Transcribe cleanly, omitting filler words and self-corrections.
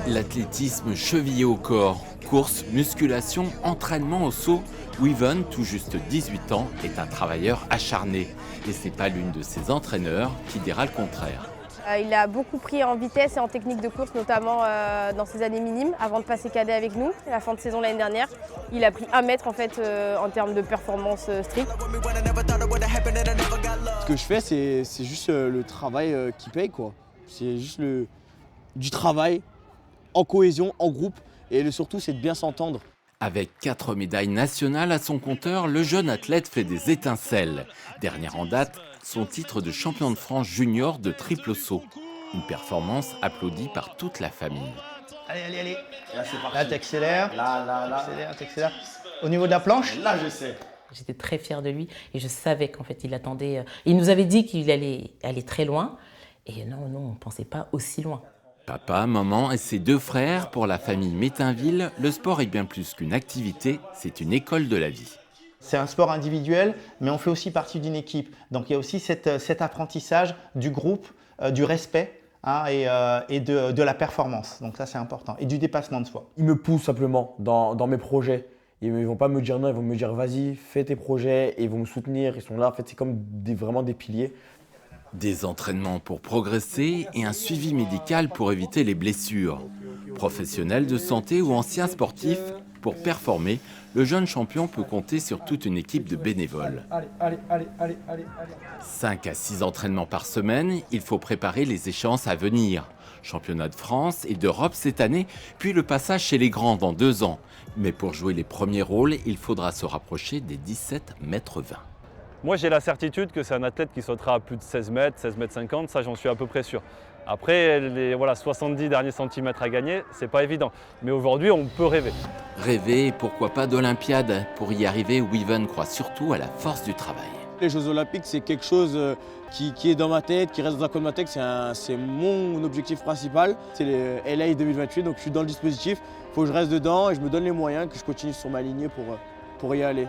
L'athlétisme chevillé au corps, course, musculation, entraînement au saut. Weaven, tout juste 18 ans, est un travailleur acharné. Et c'est pas l'une de ses entraîneurs qui dira le contraire. Il a beaucoup pris en vitesse et en technique de course, notamment dans ses années minimes, avant de passer cadet avec nous. À la fin de saison l'année dernière, il a pris 1 mètre en fait en termes de performance stricte. Ce que je fais, c'est juste le travail qui paye, quoi. C'est juste du travail en cohésion, en groupe, et surtout, c'est de bien s'entendre. Avec 4 médailles nationales à son compteur, le jeune athlète fait des étincelles. Dernière en date, son titre de champion de France junior de triple saut. Une performance applaudie par toute la famille. Allez. Là, t'accélères. Là. T'accélères. Au niveau de la planche, Là, je sais. J'étais très fière de lui et je savais qu'en fait, il attendait. Il nous avait dit qu'il allait aller très loin. Et non, on ne pensait pas aussi loin. Papa, maman et ses 2 frères, pour la famille Métainville, le sport est bien plus qu'une activité, c'est une école de la vie. c'est un sport individuel, mais on fait aussi partie d'une équipe. Donc il y a aussi cet apprentissage du groupe, du respect. Et de la performance. Donc ça, c'est important. Et du dépassement de soi. Ils me poussent simplement dans mes projets. Ils ne vont pas me dire non, ils vont me dire vas-y, fais tes projets. Et ils vont me soutenir. Ils sont là, en fait, c'est comme vraiment des piliers. Des entraînements pour progresser et un suivi médical pour éviter les blessures. Professionnels de santé ou anciens sportifs, pour performer, le jeune champion peut compter sur toute une équipe de bénévoles. Allez. 5 à 6 entraînements par semaine, il faut préparer les échéances à venir. Championnat de France et d'Europe cette année, puis le passage chez les grands dans 2 ans. Mais pour jouer les premiers rôles, il faudra se rapprocher des 17 mètres 20. Moi, j'ai la certitude que c'est un athlète qui sautera à plus de 16 mètres 50, ça j'en suis à peu près sûr. Après, les 70 derniers centimètres à gagner, c'est pas évident. Mais aujourd'hui, on peut rêver. Rêver, pourquoi pas d'Olympiade. Pour y arriver, Weaven croit surtout à la force du travail. Les Jeux Olympiques, c'est quelque chose qui est dans ma tête, qui reste dans un coin de ma tête. C'est mon objectif principal. C'est les LA 2028, donc je suis dans le dispositif. Il faut que je reste dedans et je me donne les moyens, que je continue sur ma lignée pour y aller.